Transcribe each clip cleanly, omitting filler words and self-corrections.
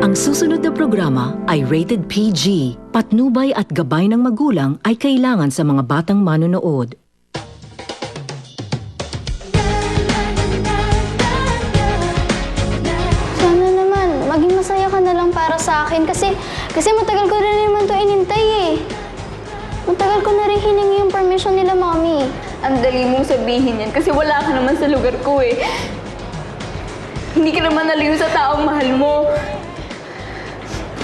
Ang susunod na programa ay rated PG. Patnubay at gabay ng magulang ay kailangan sa mga batang manonood. Sana naman, maging masaya ka na lang para sa akin kasi matagal ko rin naman to inintay eh. Matagal ko na rin hiningi yung permission nila, Mami. Ang dali mong sabihin yan kasi wala ka naman sa lugar ko eh. Hindi ka naman naliw sa taong mahal mo.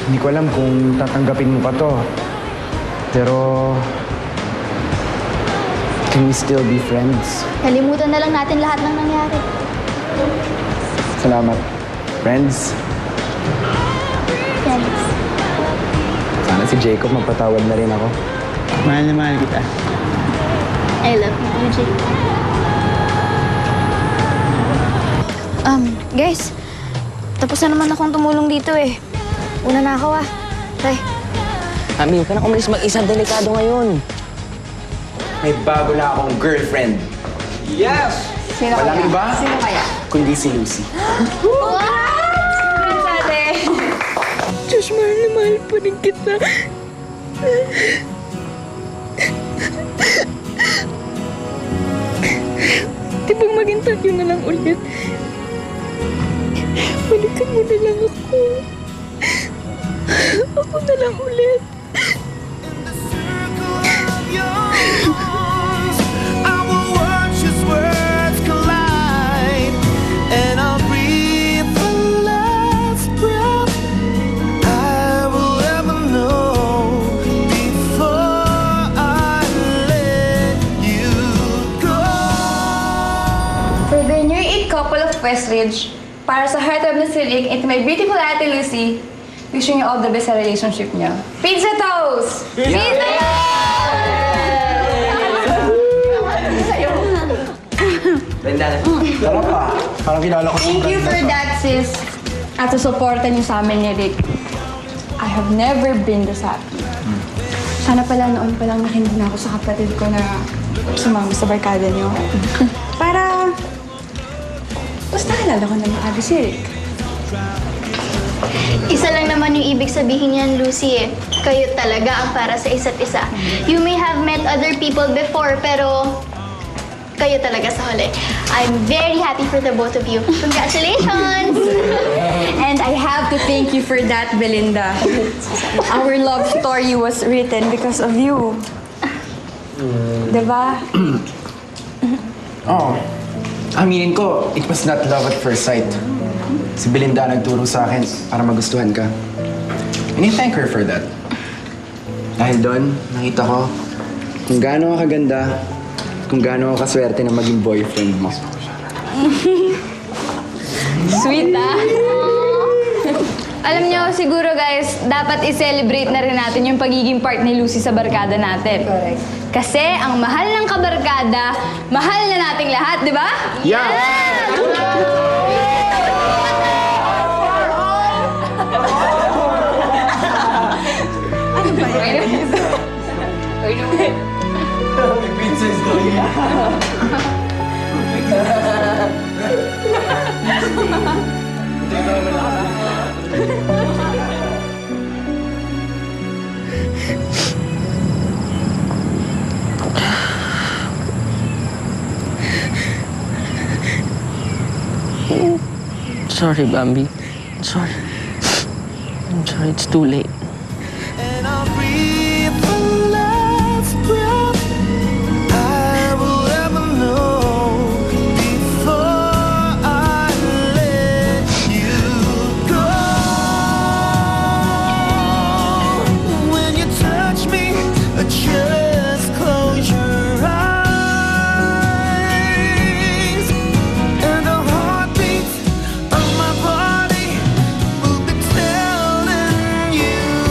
Hindi ko alam kung tatanggapin mo pa to. Pero... can we still be friends? Kalimutan na lang natin lahat ng nangyari. Salamat. Friends? Friends. Sana si Jacob magpatawad na rin ako. Mahal na mahal kita. I love you, Jay. Guys, tapos na naman akong tumulong dito eh. Una na ako Tay. Mami, huwag ka na umalis mag-isa. Delikado ngayon. May bago na akong girlfriend. Yes! Sino Walang kaya? iba? Sino kaya? Kundi si Lucy. Diyos, mahal na mahal pa rin kita. Di ba maging tayo na lang ulit? Balikan mo na lang ako. Ako na lang ulit. For the new it couple of Westridge, para sa Heart of Nasilik and to my beautiful Ate Lucy, wishing you all the best sa relationship niyo. Pizza toast! Pizza Tara pa. Parang kilala ko si Thank you for that, sis. At sa suporta niyo sa amin ni Rick. I have never been this happy. Sana pala noon pa lang nakinig na ako sa kapatid ko na sumama sa barkada niyo. Para... basta halala ko na maaga si Rick. Isa lang naman yung ibig sabihin niyan, Lucy eh. Kayo talaga ang para sa isa't isa. You may have met other people before, pero kayo talaga sa huli. I'm very happy for the both of you. Congratulations! And I have to thank you for that, Belinda. Our love story was written because of you. Diba? Oo. Aminin ko, it was not love at first sight. Si Belinda nagturo sa akin para magustuhan ka. And I thank her for that. Dahil doon, nakita ko kung gaano ka kaganda, kung gaano ka kaswerte na maging boyfriend mo. Sweet, ah. Alam nyo, siguro guys, dapat i-celebrate na rin natin yung pagiging part ni Lucy sa barkada natin. Correct. Kasi ang mahal ng kabarkada, mahal na nating lahat, di ba? Ano ba yun? Sorry, Bambi. Sorry. I'm sorry, it's too late. You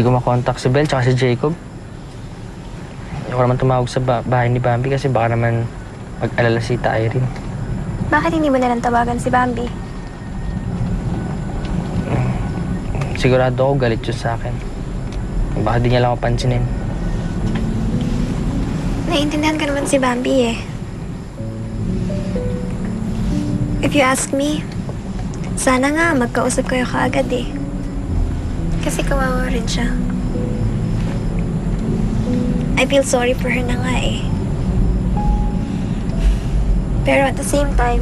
Hindi ko makontak si Belle tsaka si Jacob. Ayoko naman tumawag sa bahay ni Bambi kasi baka naman mag-alala si Irene. Bakit hindi mo nalang tawagan si Bambi? Sigurado ako galit siya sa akin. Baka di niya lang ako pansinin. Naiintindihan ka naman si Bambi eh. If you ask me, sana nga magkausap kayo kaagad eh. Kasi kawawa rin siya. I feel sorry for her na nga eh. Pero at the same time,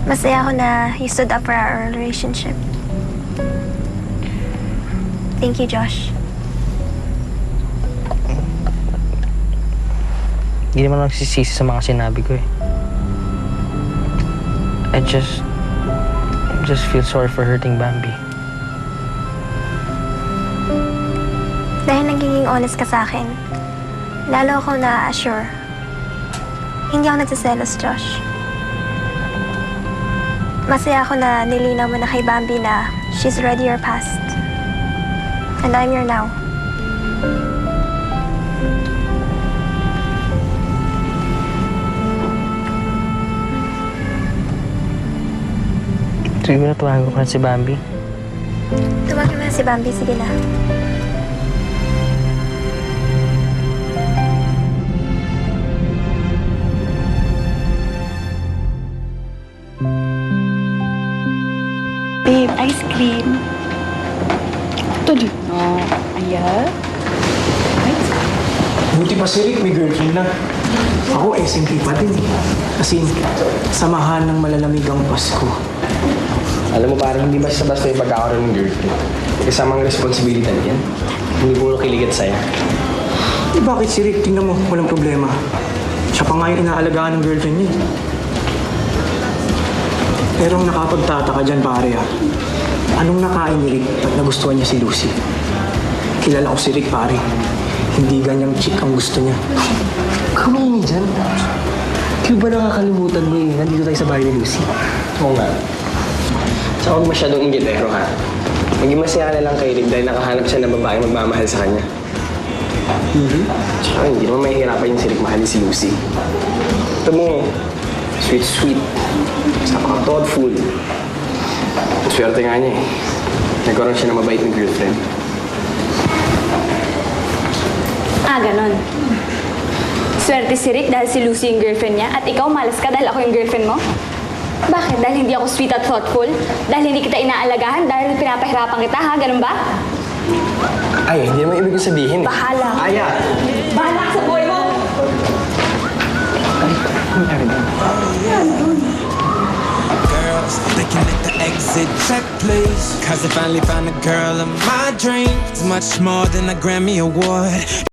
masaya ako na you stood up for our relationship. Thank you, Josh. Hindi naman ako nagsisisi sa mga sinabi ko eh. I just feel sorry for hurting Bambi. Dahil nagiging honest ka sa akin, lalo ako na-assure. Hindi ako nagsiselos, Josh. Masaya ako na nilinaw mo na kay Bambi na she's already your past. And I'm your now. Sige na, tuwagan ko na si Bambi. Tumagal mo na si Bambi, sige na. Babe, ice cream. Ito din. Oh, ayan. Buti pa si Rick, may girlfriend na. Ako, SMP pa din. Kasi samahan ng malalamig ang Pasko. Alam mo parang hindi basta-basta yung pagkakaroon ng girlfriend. Kasamang responsibilidad yan. Hindi puro kiligat sa'yo. Eh bakit si Rick? Tingnan mo, walang problema. Siya pa nga yung inaalagaan ng girlfriend niya. Pero ang nakapagtataka dyan, pare ah. Anong nakain ni Rick at nagustuhan niya si Lucy? Kilala ko si Rick, pare. Hindi ganyang chick ang gusto niya. Kamingin dyan. Di ba nakakalimutan mo eh? Nandito tayo sa bahay ni Lucy. Oo nga. Sa huwag masyadong ingitero ha. Maging masaya ka na lang kay Rick dahil nakahanap siya ng babae magmamahal sa kanya. Tsaka hindi naman mahihirapan yung si Rick mahalin si Lucy. Ito mo, sweet. Saka thoughtful. Ang swerte nga niya eh. Nagkaroon siya ng mabait ng girlfriend. Ganon. Swerte si Rick dahil si Lucy yung girlfriend niya at ikaw malas ka dahil ako yung girlfriend mo? Bakit? Dahil hindi ako sweet at thoughtful? Dahil hindi kita inaalagaan? Dahil pinapahirapan kita, ha? Ganun ba? Ay, hindi naman ibig sabihin eh. Bahala. Aya! Bahala ka sa buhay mo! Girls, they can hit the exit check, please. Cause I finally found a girl of my dreams. Much more than a Grammy Award.